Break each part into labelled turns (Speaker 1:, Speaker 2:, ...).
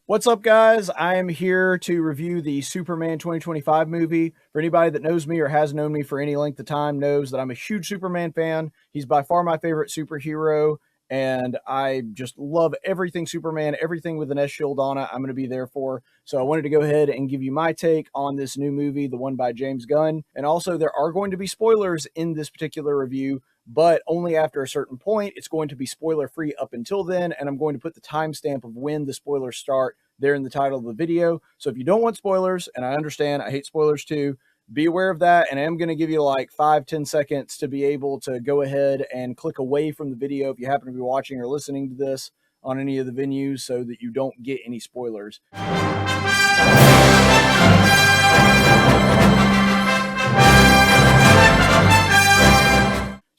Speaker 1: What's up, guys? I am here to review the Superman 2025 movie. For anybody that knows me or has known me for any length of time knows that I'm a huge Superman fan. He's by far my favorite superhero, and I just love everything Superman, everything with an S shield on it, I'm going to be there for. So I wanted to go ahead and give you my take on this new movie, the one by James Gunn. And also, there are going to be spoilers in this particular review, but only after a certain point. It's going to be spoiler free up until then, and I'm going to put the timestamp of when the spoilers start there in the title of the video. So if you don't want spoilers, and I understand, I hate spoilers too, be aware of that. And I am going to give you like 5-10 seconds to be able to go ahead and click away from the video if you happen to be watching or listening to this on any of the venues so that you don't get any spoilers.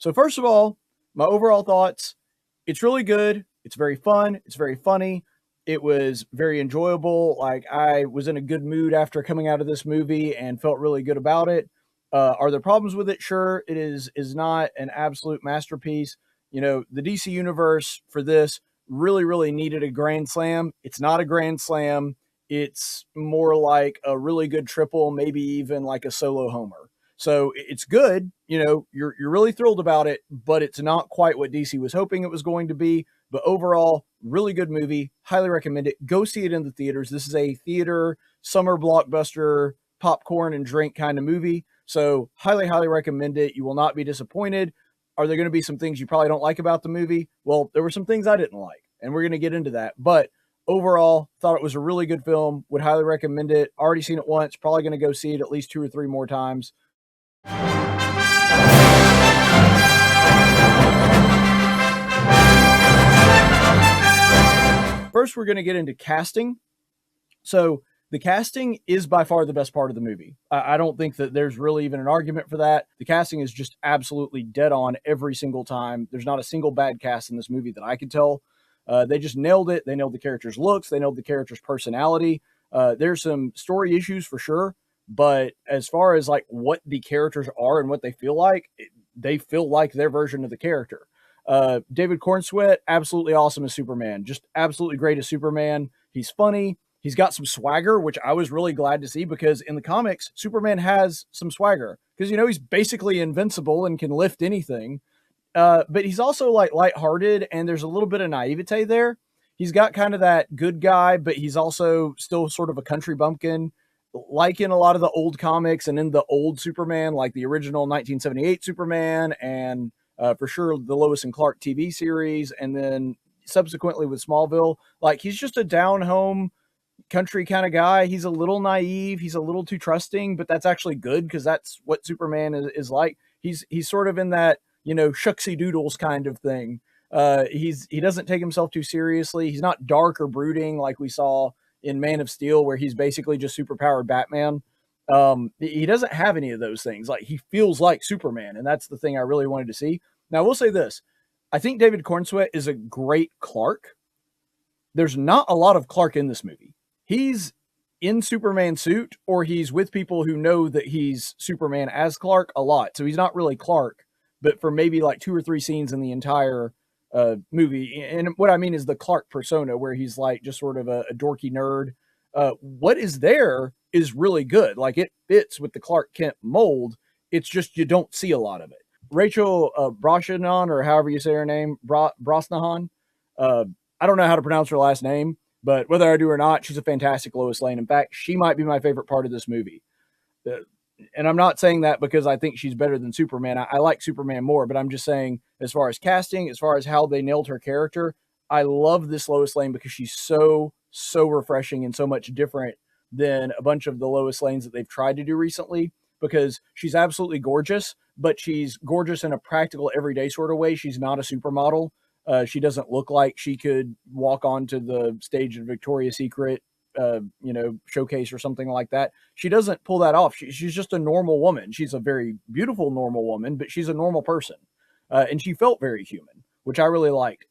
Speaker 1: So first of all, my overall thoughts, it's really good. It's very fun. It's very funny. It was very enjoyable. Like, I was in a good mood after coming out of this movie and felt really good about it. Are there problems with it? Sure. It is not an absolute masterpiece. You know, the DC universe for this really needed a grand slam. It's not a grand slam. It's more like a really good triple, maybe even like a solo homer. So it's good. You know, you're really thrilled about it, but it's not quite what DC was hoping it was going to be. But overall, really good movie. Highly recommend it. Go see it in the theaters. This is a theater summer blockbuster, popcorn and drink kind of movie. So highly recommend it. You will not be disappointed. Are there going to be some things you probably don't like about the movie? Well, there were some things I didn't like, and we're going to get into that. But overall, thought it was a really good film. Would highly recommend it. Already seen it once. Probably going to go see it at least 2 or 3 more times. First, we're going to get into casting. So the casting is by far the best part of the movie. I don't think that there's really even an argument for that. The casting is just absolutely dead on every single time. There's not a single bad cast in this movie that I could tell. They just nailed it. They nailed the character's looks. They nailed the character's personality. There's some story issues for sure. But as far as like what the characters are and what they feel like their version of the character. David Cornsweet, absolutely awesome as Superman. Just absolutely great as Superman. He's funny. He's got some swagger, which I was really glad to see because in the comics, Superman has some swagger because, you know, he's basically invincible and can lift anything. But he's also like lighthearted and there's a little bit of naivete there. He's got kind of that good guy, but he's also still sort of a country bumpkin. Like in a lot of the old comics and in the old Superman, like the original 1978 Superman and for sure the Lois and Clark TV series, and then subsequently with Smallville, like he's just a down-home country kind of guy. He's a little naive. He's a little too trusting, but that's actually good because that's what Superman is like. He's sort of in that, you know, shucksy doodles kind of thing. He doesn't take himself too seriously. He's not dark or brooding like we saw in Man of Steel, where he's basically just superpowered Batman. He doesn't have any of those things. Like, he feels like Superman, and that's the thing I really wanted to see. Now, I will say this. I think David Cornsweet is a great Clark. There's not a lot of Clark in this movie. He's in Superman suit, or he's with people who know that he's Superman as Clark a lot. So he's not really Clark, but for maybe like 2 or 3 scenes in the entire movie. And what I mean is the Clark persona, where he's like just sort of a dorky nerd. What is there is really good. Like, it fits with the Clark Kent mold. It's just you don't see a lot of it. Rachel Brosnahan, or however you say her name, Brosnahan. I don't know how to pronounce her last name, but whether I do or not, she's a fantastic Lois Lane. In fact, she might be my favorite part of this movie. And I'm not saying that because I think she's better than Superman. I like Superman more, but I'm just saying, as far as casting, as far as how they nailed her character, I love this Lois Lane because she's so refreshing and so much different than a bunch of the Lois Lanes that they've tried to do recently, because she's absolutely gorgeous, but she's gorgeous in a practical, everyday sort of way. She's not a supermodel. She doesn't look like she could walk onto the stage of Victoria's Secret showcase or something like that. She doesn't pull that off. She's just a normal woman. She's a very beautiful normal woman, but she's a normal person. And she felt very human, which I really liked.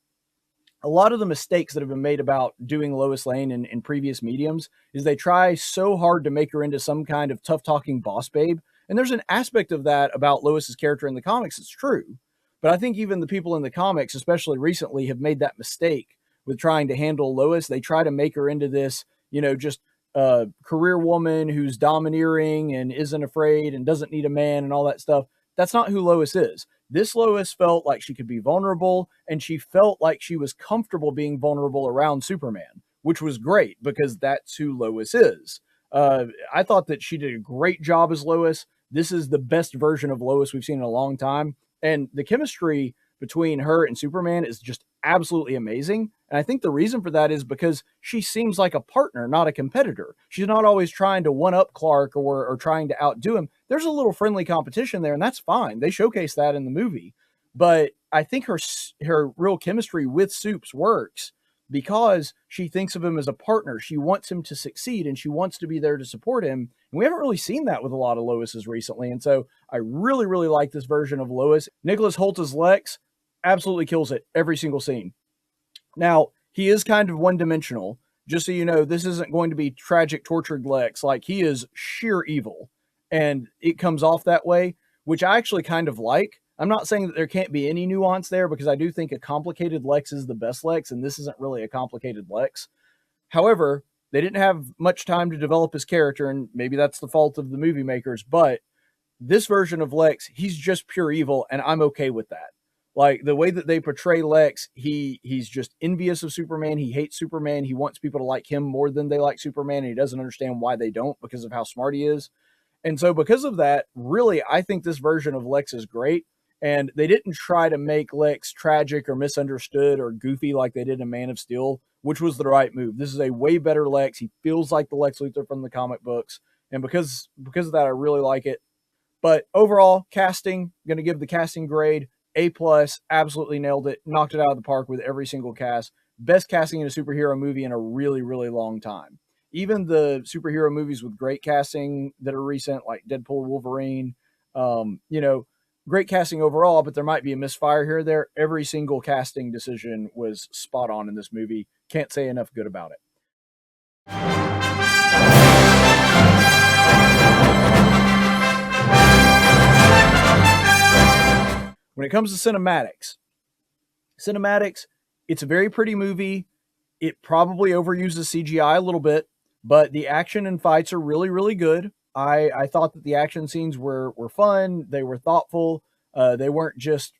Speaker 1: A lot of the mistakes that have been made about doing Lois Lane in previous mediums is they try so hard to make her into some kind of tough talking boss babe. And there's an aspect of that about Lois's character in the comics. It's true. But I think even the people in the comics, especially recently, have made that mistake with trying to handle Lois. They try to make her into this, just career woman who's domineering and isn't afraid and doesn't need a man and all that stuff. That's not who Lois is. This Lois felt like she could be vulnerable, and she felt like she was comfortable being vulnerable around Superman, which was great because that's who Lois is. I thought that she did a great job as Lois. This is the best version of Lois we've seen in a long time. And the chemistry between her and Superman is just absolutely amazing. And I think the reason for that is because she seems like a partner, not a competitor. She's not always trying to one up Clark or trying to outdo him. There's a little friendly competition there, and that's fine. They showcase that in the movie. But I think her real chemistry with Supes works because she thinks of him as a partner. She wants him to succeed, and she wants to be there to support him. And we haven't really seen that with a lot of Loises recently. And so I really, really like this version of Lois. Nicholas Hoult as Lex absolutely kills it every single scene. Now, he is kind of one-dimensional. Just so you know, this isn't going to be tragic, tortured Lex. Like, he is sheer evil. And it comes off that way, which I actually kind of like. I'm not saying that there can't be any nuance there, because I do think a complicated Lex is the best Lex, and this isn't really a complicated Lex. However, they didn't have much time to develop his character, and maybe that's the fault of the movie makers, but this version of Lex, he's just pure evil, and I'm okay with that. Like, the way that they portray Lex, he's just envious of Superman. He hates Superman. He wants people to like him more than they like Superman, and he doesn't understand why they don't because of how smart he is. And so because of that, really, I think this version of Lex is great. And they didn't try to make Lex tragic or misunderstood or goofy like they did in Man of Steel, which was the right move. This is a way better Lex. He feels like the Lex Luthor from the comic books. And because of that, I really like it. But overall, casting, going to give the casting grade A+, absolutely nailed it, knocked it out of the park with every single cast. Best casting in a superhero movie in a really, really long time. Even the superhero movies with great casting that are recent, like Deadpool, Wolverine, great casting overall, but there might be a misfire here or there. Every single casting decision was spot on in this movie. Can't say enough good about it. When it comes to cinematics, it's a very pretty movie. It probably overuses CGI a little bit, but the action and fights are really, really good. I thought that the action scenes were fun. They were thoughtful. They weren't just,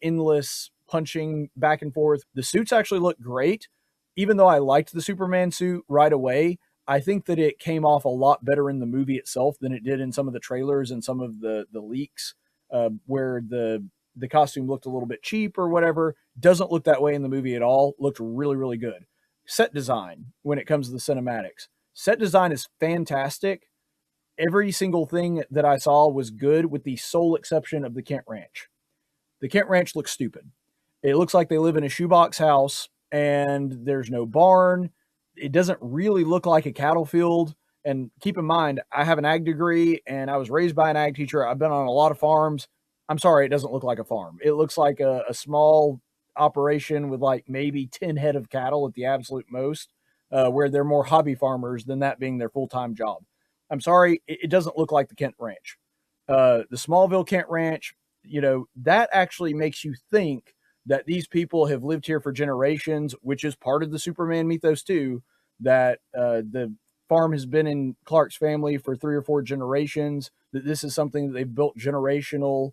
Speaker 1: endless punching back and forth. The suits actually look great. Even though I liked the Superman suit right away, I think that it came off a lot better in the movie itself than it did in some of the trailers and some of the leaks, where the costume looked a little bit cheap or whatever. Doesn't look that way in the movie at all. Looked really, really good. Set design, when it comes to the cinematics. Set design is fantastic. Every single thing that I saw was good, with the sole exception of the Kent Ranch. The Kent Ranch looks stupid. It looks like they live in a shoebox house, and there's no barn. It doesn't really look like a cattle field. And keep in mind, I have an ag degree, and I was raised by an ag teacher. I've been on a lot of farms. I'm sorry, it doesn't look like a farm. It looks like a small operation with like maybe 10 head of cattle at the absolute most, where they're more hobby farmers than that being their full-time job. I'm sorry, it doesn't look like the Kent Ranch. The Smallville Kent Ranch, that actually makes you think that these people have lived here for generations, which is part of the Superman mythos too, that the farm has been in Clark's family for 3 or 4 generations, that this is something that they've built generationally,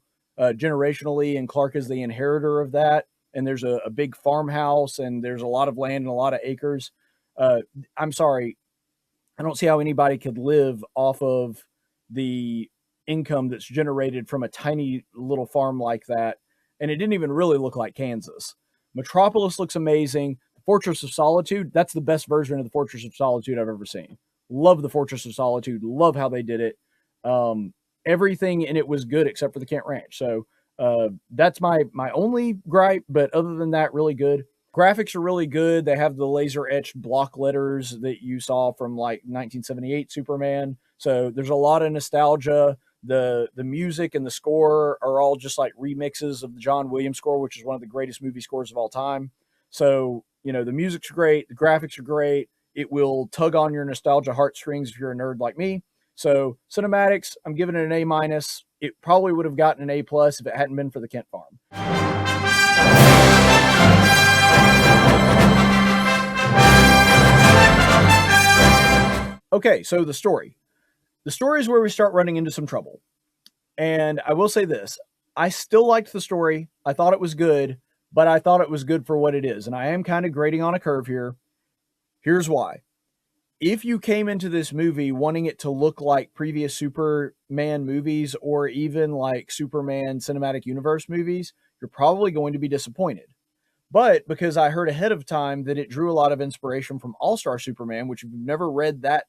Speaker 1: and Clark is the inheritor of that. And there's a big farmhouse, and there's a lot of land and a lot of acres. I'm sorry, I don't see how anybody could live off of the income that's generated from a tiny little farm like that. And it didn't even really look like Kansas. Metropolis looks amazing. The Fortress of Solitude, that's the best version of the Fortress of Solitude I've ever seen. Love the Fortress of Solitude. Love how they did it. Everything in it was good except for the Kent Ranch. So that's my only gripe, but other than that, really good. Graphics are really good. They have the laser etched block letters that you saw from like 1978 Superman. So there's a lot of nostalgia. The music and the score are all just like remixes of the John Williams score, which is one of the greatest movie scores of all time. So, the music's great. The graphics are great. It will tug on your nostalgia heartstrings if you're a nerd like me. So cinematics, I'm giving it an A-. It probably would have gotten an A+ if it hadn't been for the Kent farm. Okay, so the story. The story is where we start running into some trouble. And I will say this, I still liked the story. I thought it was good, but I thought it was good for what it is. And I am kind of grading on a curve here. Here's why. If you came into this movie wanting it to look like previous Superman movies or even like Superman Cinematic Universe movies, you're probably going to be disappointed. But because I heard ahead of time that it drew a lot of inspiration from All-Star Superman, which if you've never read that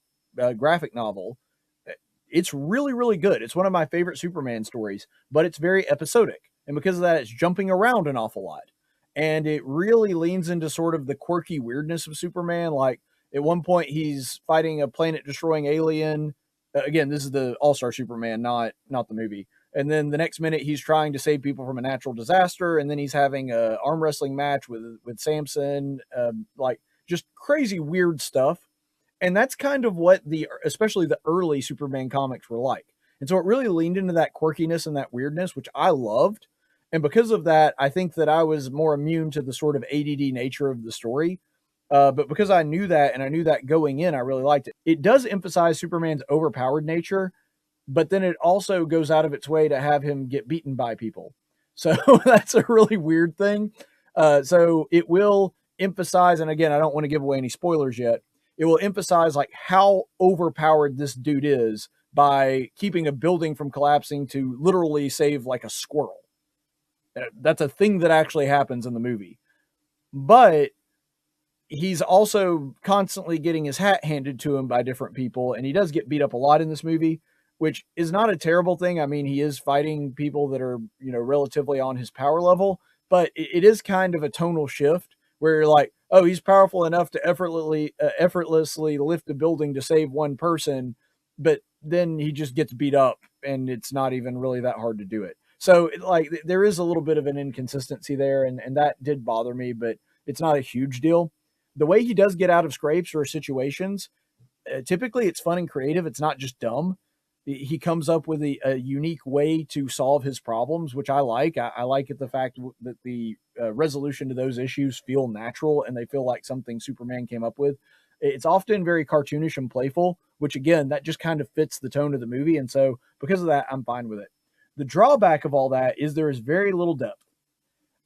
Speaker 1: graphic novel, it's really, really good. It's one of my favorite Superman stories, but it's very episodic. And because of that, it's jumping around an awful lot. And it really leans into sort of the quirky weirdness of Superman. Like at one point, he's fighting a planet destroying alien. Again, this is the All-Star Superman, not the movie. And then the next minute, he's trying to save people from a natural disaster. And then he's having a arm wrestling match with Samson, like just crazy weird stuff. And that's kind of what especially the early Superman comics were like. And so it really leaned into that quirkiness and that weirdness, which I loved. And because of that, I think that I was more immune to the sort of ADD nature of the story. But because I knew that and I knew that going in, I really liked it. It does emphasize Superman's overpowered nature, but then it also goes out of its way to have him get beaten by people. So that's a really weird thing. So it will emphasize, and again, I don't want to give away any spoilers yet. It will emphasize like how overpowered this dude is by keeping a building from collapsing to literally save like a squirrel. That's a thing that actually happens in the movie. But he's also constantly getting his hat handed to him by different people, and he does get beat up a lot in this movie, which is not a terrible thing. I mean, he is fighting people that are, relatively on his power level, but it is kind of a tonal shift where you're like, oh, he's powerful enough to effortlessly lift a building to save one person, but then he just gets beat up and it's not even really that hard to do it. So there is a little bit of an inconsistency there, and that did bother me, but it's not a huge deal. The way he does get out of scrapes or situations, typically it's fun and creative. It's not just dumb. He comes up with a unique way to solve his problems, which I like. I like the fact that the resolution to those issues feel natural and they feel like something Superman came up with. It's often very cartoonish and playful, which again, that just kind of fits the tone of the movie. And so because of that, I'm fine with it. The drawback of all that is there is very little depth.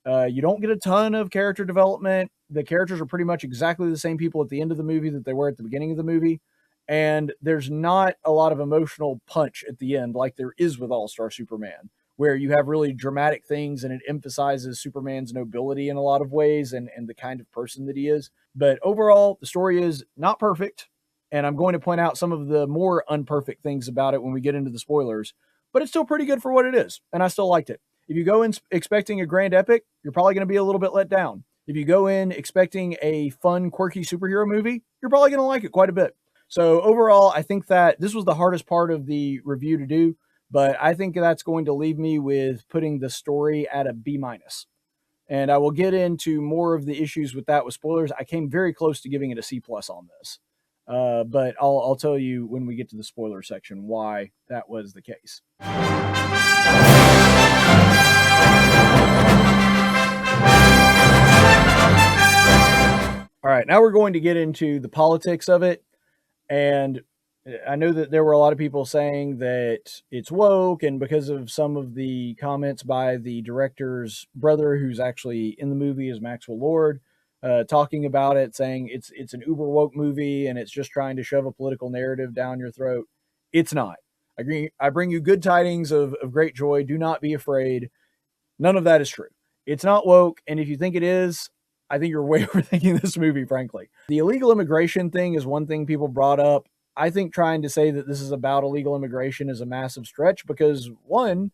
Speaker 1: You don't get a ton of character development. The characters are pretty much exactly the same people at the end of the movie that they were at the beginning of the movie. And there's not a lot of emotional punch at the end like there is with All-Star Superman, where you have really dramatic things and it emphasizes Superman's nobility in a lot of ways and the kind of person that he is. But overall, the story is not perfect. And I'm going to point out some of the more unperfect things about it when we get into the spoilers. But it's still pretty good for what it is. And I still liked it. If you go in expecting a grand epic, you're probably going to be a little bit let down. If you go in expecting a fun, quirky superhero movie, you're probably going to like it quite a bit. So overall, I think that this was the hardest part of the review to do, but I think that's going to leave me with putting the story at a B-. And I will get into more of the issues with that with spoilers. I came very close to giving it a C+ on this. But I'll tell you when we get to the spoiler section why that was the case. All right, now we're going to get into the politics of it. And I know that there were a lot of people saying that it's woke, and because of some of the comments by the director's brother, who's actually in the movie as Maxwell Lord, talking about it, saying it's an uber woke movie and it's just trying to shove a political narrative down your throat. It's not. I bring you good tidings of great joy. Do not be afraid. None of that is true. It's not woke, and if you think it is, I think you're way overthinking this movie, frankly. The illegal immigration thing is one thing people brought up. I think trying to say that this is about illegal immigration is a massive stretch because, one,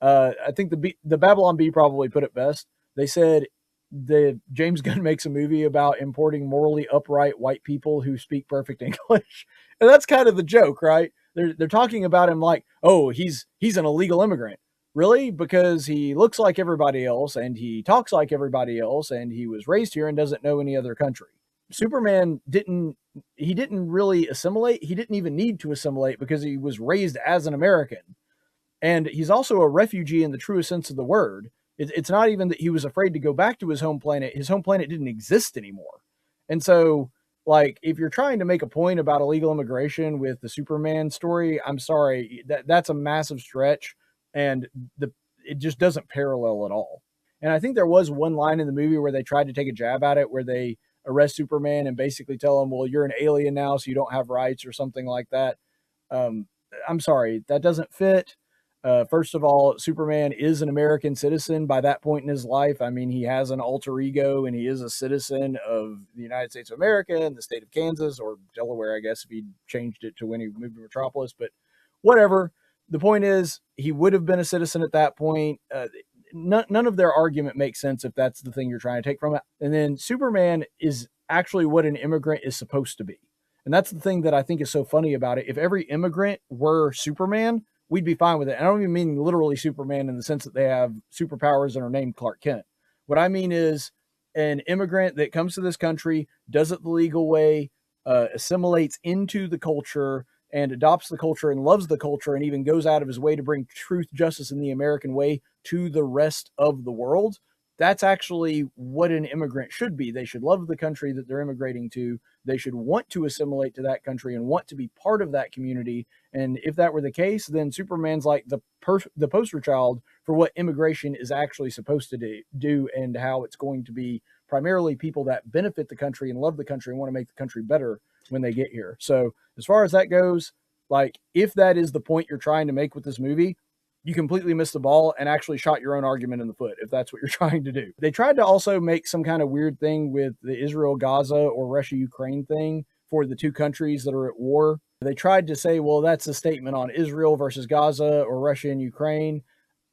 Speaker 1: I think the Babylon Bee probably put it best. They said that James Gunn makes a movie about importing morally upright white people who speak perfect English. And that's kind of the joke, right? They're talking about him like, oh, he's an illegal immigrant. Really? Because he looks like everybody else and he talks like everybody else and he was raised here and doesn't know any other country. Superman didn't really assimilate. He didn't even need to assimilate because he was raised as an American. And he's also a refugee in the truest sense of the word. It's not even that he was afraid to go back to his home planet. His home planet didn't exist anymore. And so, like, if you're trying to make a point about illegal immigration with the Superman story, I'm sorry, that's a massive stretch, and the it just doesn't parallel at all. And I think there was one line in the movie where they tried to take a jab at it, where they arrest Superman and basically tell him, "Well, you're an alien now, so you don't have rights," or something like that. Um, I'm sorry, that doesn't fit. First of all, Superman is an American citizen by that point in his life. I mean, he has an alter ego and he is a citizen of the United States of America and the state of Kansas or Delaware, I guess, if he changed it to when he moved to Metropolis. But whatever. The point is, he would have been a citizen at that point. None of their argument makes sense if that's the thing you're trying to take from it. And then Superman is actually what an immigrant is supposed to be. And that's the thing that I think is so funny about it. If every immigrant were Superman, we'd be fine with it. I don't even mean literally Superman in the sense that they have superpowers and are named Clark Kent. What I mean is an immigrant that comes to this country, does it the legal way, assimilates into the culture and adopts the culture and loves the culture and even goes out of his way to bring truth, justice, in the American way to the rest of the world. That's actually what an immigrant should be. They should love the country that they're immigrating to. They should want to assimilate to that country and want to be part of that community. And if that were the case, then Superman's like the poster child for what immigration is actually supposed to do and how it's going to be primarily people that benefit the country and love the country and want to make the country better when they get here. So as far as that goes, like, if that is the point you're trying to make with this movie, you completely missed the ball and actually shot your own argument in the foot if that's what you're trying to do. They tried to also make some kind of weird thing with the Israel-Gaza or Russia-Ukraine thing for the two countries that are at war. They tried to say, well, that's a statement on Israel versus Gaza or Russia and Ukraine.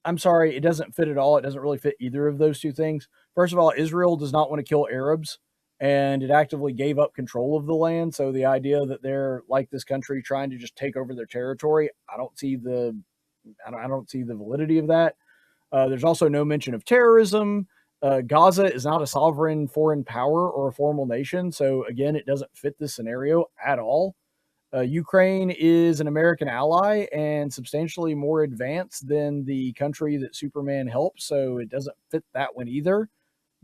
Speaker 1: I'm sorry, it doesn't fit at all. It doesn't really fit either of those two things. First of all, Israel does not want to kill Arabs, and it actively gave up control of the land. So the idea that they're like this country trying to just take over their territory, I don't see the validity of that. There's also no mention of terrorism. Gaza is not a sovereign foreign power or a formal nation. So again, it doesn't fit this scenario at all. Ukraine is an American ally and substantially more advanced than the country that Superman helps. So it doesn't fit that one either.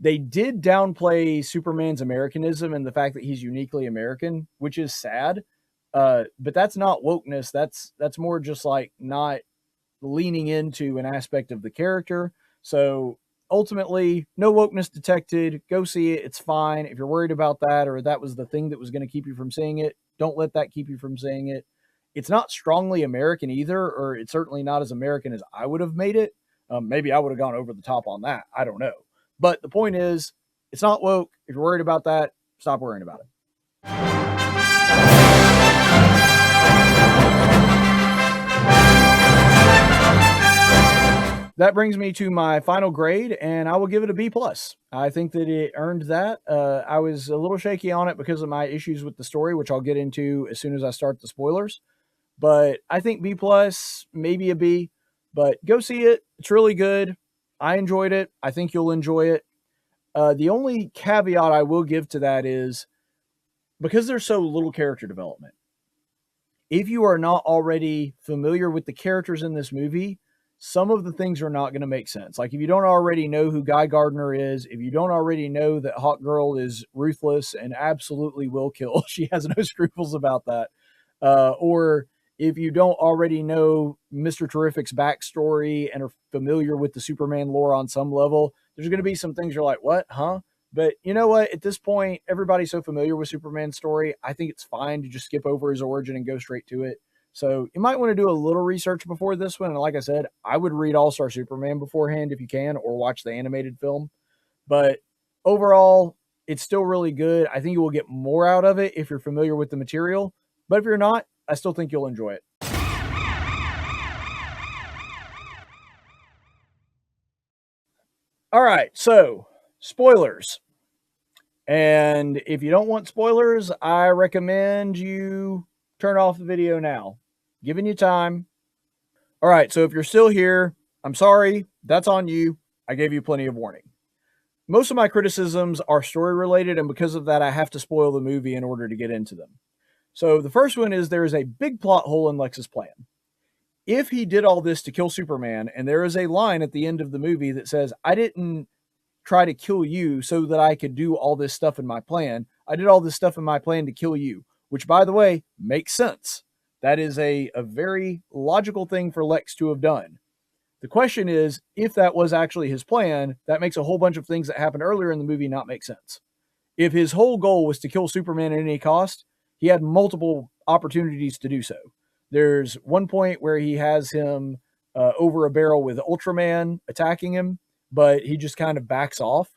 Speaker 1: They did downplay Superman's Americanism and the fact that he's uniquely American, which is sad. But that's not wokeness. That's more just like not leaning into an aspect of the character. So ultimately, no wokeness detected. Go see it. It's fine. If you're worried about that or that was the thing that was going to keep you from seeing it, don't let that keep you from seeing it. It's not strongly American either, or it's certainly not as American as I would have made it. Maybe I would have gone over the top on that. I don't know. But the point is, it's not woke. If you're worried about that, stop worrying about it. That brings me to my final grade, and I will give it a B+. I think that it earned that. I was a little shaky on it because of my issues with the story, which I'll get into as soon as I start the spoilers. But I think B+, maybe a B. But go see it. It's really good. I enjoyed it. I think you'll enjoy it. The only caveat I will give to that is because there's so little character development. If you are not already familiar with the characters in this movie, some of the things are not going to make sense. Like if you don't already know who Guy Gardner is, if you don't already know that Hawk Girl is ruthless and absolutely will kill, she has no scruples about that. Or if you don't already know Mr. Terrific's backstory and are familiar with the Superman lore on some level, there's going to be some things you're like, what, huh? But you know what? At this point, everybody's so familiar with Superman's story, I think it's fine to just skip over his origin and go straight to it. So you might want to do a little research before this one. And like I said, I would read All-Star Superman beforehand if you can, or watch the animated film. But overall, it's still really good. I think you will get more out of it if you're familiar with the material. But if you're not, I still think you'll enjoy it. All right, so spoilers. And if you don't want spoilers, I recommend you turn off the video now. Giving you time. All right, so if you're still here, I'm sorry. That's on you. I gave you plenty of warning. Most of my criticisms are story related, and because of that, I have to spoil the movie in order to get into them. So the first one is there is a big plot hole in Lex's plan. If he did all this to kill Superman, and there is a line at the end of the movie that says, I didn't try to kill you so that I could do all this stuff in my plan. I did all this stuff in my plan to kill you, which, by the way, makes sense. That is a very logical thing for Lex to have done. The question is, if that was actually his plan, that makes a whole bunch of things that happened earlier in the movie not make sense. If his whole goal was to kill Superman at any cost, he had multiple opportunities to do so. There's one point where he has him over a barrel with Ultraman attacking him, but he just kind of backs off.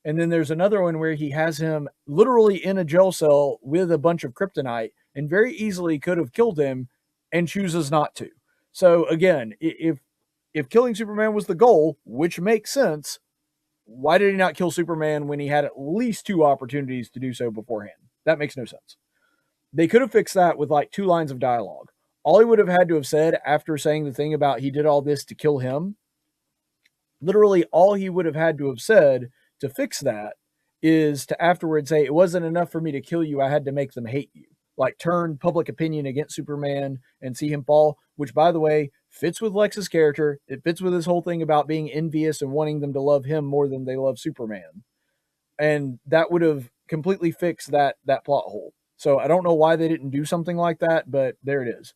Speaker 1: And then there's another one where he has him literally in a jail cell with a bunch of kryptonite and very easily could have killed him and chooses not to. So again, if killing Superman was the goal, which makes sense, why did he not kill Superman when he had at least 2 opportunities to do so beforehand? That makes no sense. They could have fixed that with like 2 lines of dialogue. All he would have had to have said after saying the thing about he did all this to kill him, literally all he would have had to have said to fix that is to afterwards say, it wasn't enough for me to kill you, I had to make them hate you. Like turn public opinion against Superman and see him fall, which, by the way, fits with Lex's character. It fits with his whole thing about being envious and wanting them to love him more than they love Superman. And that would have completely fixed that plot hole. So I don't know why they didn't do something like that, but there it is.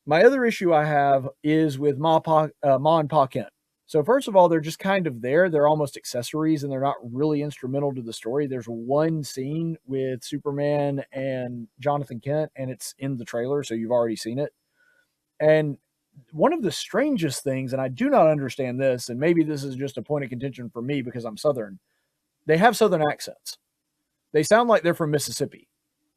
Speaker 1: My other issue I have is with Ma and Pa Kent. So first of all, they're just kind of there. They're almost accessories, and they're not really instrumental to the story. There's one scene with Superman and Jonathan Kent, and it's in the trailer, so you've already seen it. And one of the strangest things, and I do not understand this, and maybe this is just a point of contention for me because I'm Southern, they have Southern accents. They sound like they're from Mississippi.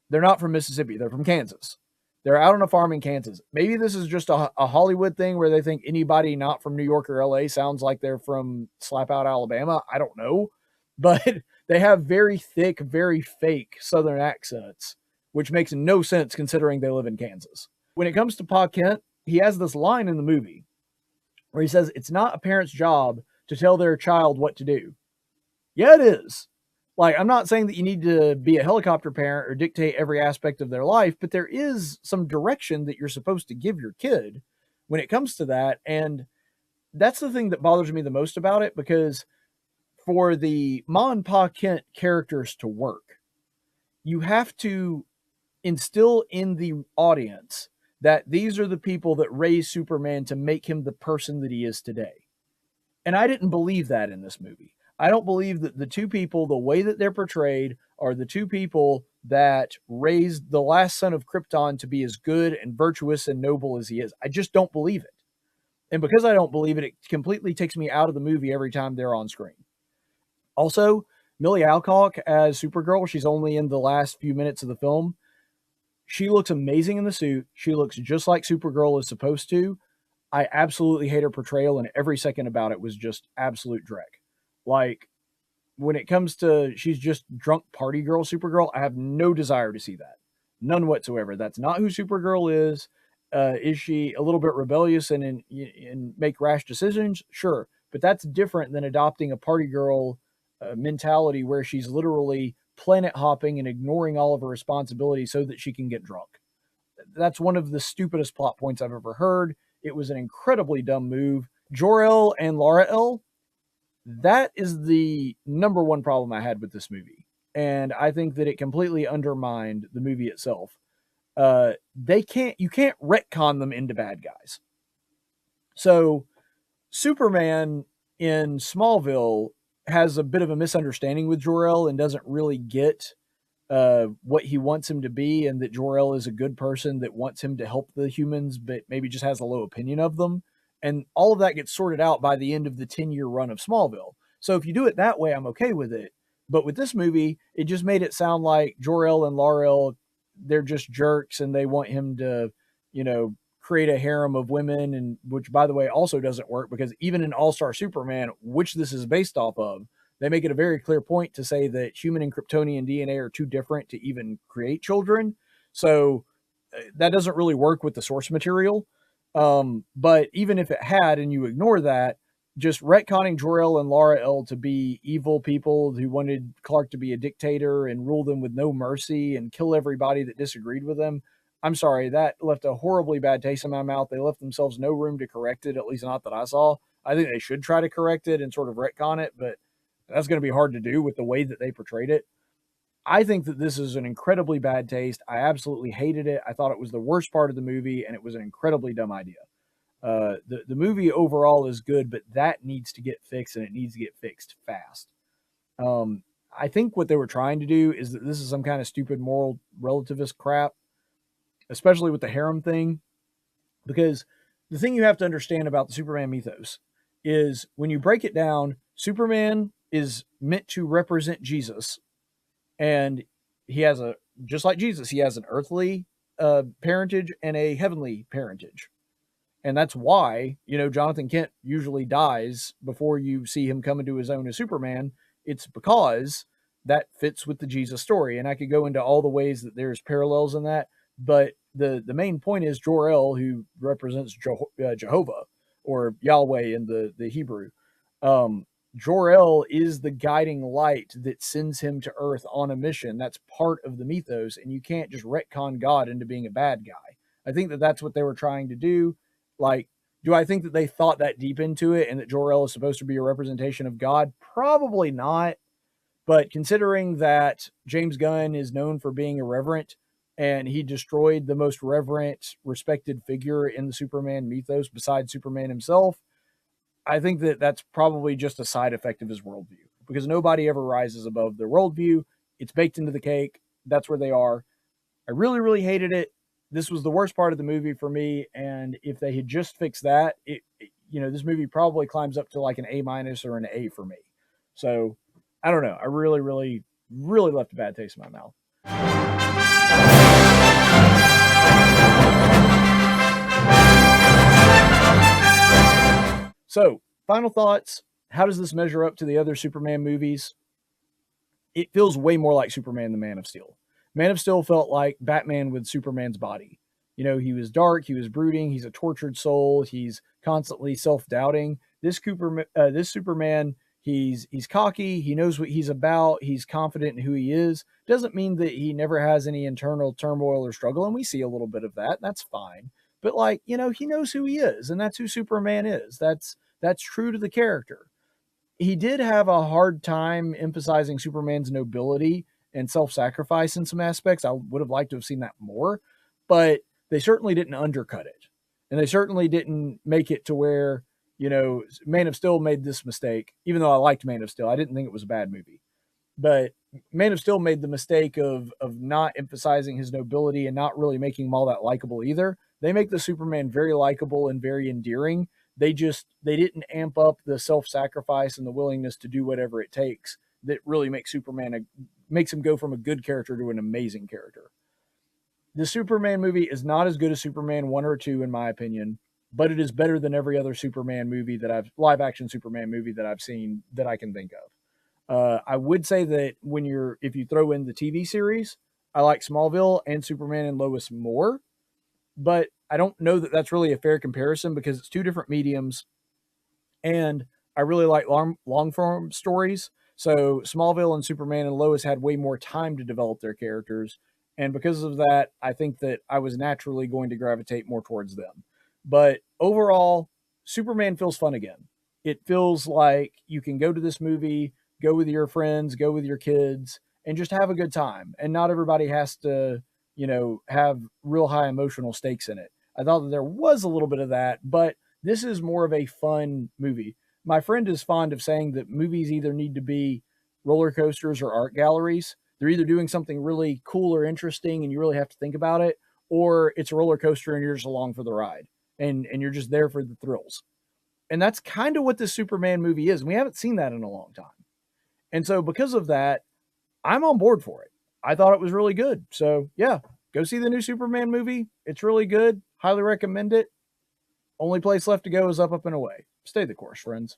Speaker 1: They're not from Mississippi. They're from Kansas. They're out on a farm in Kansas. Maybe this is just a Hollywood thing where they think anybody not from New York or LA sounds like they're from Slap Out, Alabama. I don't know. But they have very thick, very fake Southern accents, which makes no sense considering they live in Kansas. When it comes to Pa Kent, he has this line in the movie where he says, it's not a parent's job to tell their child what to do. Yeah, it is. Like, I'm not saying that you need to be a helicopter parent or dictate every aspect of their life, but there is some direction that you're supposed to give your kid when it comes to that. And that's the thing that bothers me the most about it, because for the Ma and Pa Kent characters to work, you have to instill in the audience that these are the people that raised Superman to make him the person that he is today. And I didn't believe that in this movie. I don't believe that the two people, the way that they're portrayed, are the two people that raised the last son of Krypton to be as good and virtuous and noble as he is. I just don't believe it. And because I don't believe it, it completely takes me out of the movie every time they're on screen. Also, Millie Alcock as Supergirl, she's only in the last few minutes of the film. She looks amazing in the suit. She looks just like Supergirl is supposed to. I absolutely hate her portrayal, and every second about it was just absolute dreck. Like, when it comes to she's just drunk party girl Supergirl, I have no desire to see that. None whatsoever. That's not who Supergirl is. Is she a little bit rebellious and make rash decisions? Sure. But that's different than adopting a party girl mentality where she's literally planet hopping and ignoring all of her responsibilities so that she can get drunk. That's one of the stupidest plot points I've ever heard. It was an incredibly dumb move. Jor-El and Lara-El, that is the number one problem I had with this movie. And I think that it completely undermined the movie itself. You can't retcon them into bad guys. So Superman in Smallville has a bit of a misunderstanding with Jor-El and doesn't really get what he wants him to be, and that Jor-El is a good person that wants him to help the humans, but maybe just has a low opinion of them. And all of that gets sorted out by the end of the 10-year run of Smallville. So if you do it that way, I'm okay with it. But with this movie, it just made it sound like Jor-El and Lara-El, they're just jerks and they want him to, create a harem of women, and which, by the way, also doesn't work, because even in All-Star Superman, which this is based off of, they make it a very clear point to say that human and Kryptonian DNA are too different to even create children. So that doesn't really work with the source material. But even if it had, and you ignore that, just retconning Jor-El and Lara-El to be evil people who wanted Clark to be a dictator and rule them with no mercy and kill everybody that disagreed with them, I'm sorry, that left a horribly bad taste in my mouth. They left themselves no room to correct it, at least not that I saw. I think they should try to correct it and sort of retcon it, but that's going to be hard to do with the way that they portrayed it. I think that this is an incredibly bad taste. I absolutely hated it. I thought it was the worst part of the movie, and it was an incredibly dumb idea. The movie overall is good, but that needs to get fixed, and it needs to get fixed fast. Um, I think what they were trying to do is that this is some kind of stupid moral relativist crap, especially with the harem thing, because the thing you have to understand about the Superman mythos is when you break it down, Superman is meant to represent Jesus, and he has a just like Jesus, he has an earthly parentage and a heavenly parentage. And that's why, Jonathan Kent usually dies before you see him come into his own as Superman. It's because that fits with the Jesus story. And I could go into all the ways that there's parallels in that. But the main point is Jor-El, who represents Jehovah or Yahweh in the Hebrew. Jor-El is the guiding light that sends him to Earth on a mission. That's part of the mythos. And you can't just retcon God into being a bad guy. I think that that's what they were trying to do. Like, do I think that they thought that deep into it and that Jor-El is supposed to be a representation of God? Probably not. But considering that James Gunn is known for being irreverent and he destroyed the most reverent, respected figure in the Superman mythos besides Superman himself, I think that that's probably just a side effect of his worldview because nobody ever rises above their worldview. It's baked into the cake. That's where they are. I really, really hated it. This was the worst part of the movie for me. And if they had just fixed that, this movie probably climbs up to like an A- or an A for me. So I don't know. I really, really, really left a bad taste in my mouth. So, final thoughts. How does this measure up to the other Superman movies? It feels way more like Superman than Man of Steel. Man of Steel felt like Batman with Superman's body. He was dark, he was brooding, he's a tortured soul, he's constantly self-doubting. This Superman, he's cocky, he knows what he's about, he's confident in who he is. Doesn't mean that he never has any internal turmoil or struggle, and we see a little bit of that. That's fine. But he knows who he is, and that's who Superman is. That's true to the character. He did have a hard time emphasizing Superman's nobility and self-sacrifice in some aspects. I would have liked to have seen that more, but they certainly didn't undercut it. And they certainly didn't make it to where, Man of Steel made this mistake. Even though I liked Man of Steel, I didn't think it was a bad movie. But Man of Steel made the mistake of not emphasizing his nobility and not really making him all that likable either. They make the Superman very likable and very endearing. They didn't amp up the self-sacrifice and the willingness to do whatever it takes that really makes makes him go from a good character to an amazing character. The Superman movie is not as good as Superman 1 or 2 in my opinion, but it is better than every other Superman movie live action Superman movie that I've seen that I can think of. I would say that if you throw in the TV series, I like Smallville and Superman and Lois more, but I don't know that that's really a fair comparison because it's two different mediums, and I really like long form stories. So Smallville and Superman and Lois had way more time to develop their characters, and because of that, I think that I was naturally going to gravitate more towards them. But overall, Superman feels fun again. It feels like you can go to this movie, go with your friends, go with your kids, and just have a good time. And not everybody has to, have real high emotional stakes in it. I thought that there was a little bit of that, but this is more of a fun movie. My friend is fond of saying that movies either need to be roller coasters or art galleries. They're either doing something really cool or interesting and you really have to think about it, or it's a roller coaster and you're just along for the ride and you're just there for the thrills. And that's kind of what this Superman movie is. And we haven't seen that in a long time. And so because of that, I'm on board for it. I thought it was really good. So yeah, go see the new Superman movie. It's really good. Highly recommend it. Only place left to go is up and away. Stay the course, friends.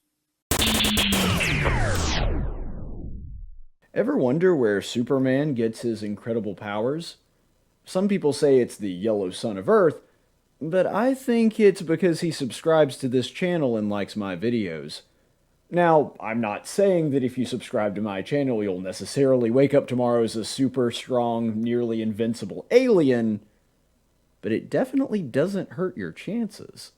Speaker 1: Ever wonder where Superman gets his incredible powers? Some people say it's the yellow sun of Earth, but I think it's because he subscribes to this channel and likes my videos. Now, I'm not saying that if you subscribe to my channel, you'll necessarily wake up tomorrow as a super strong, nearly invincible alien, but it definitely doesn't hurt your chances.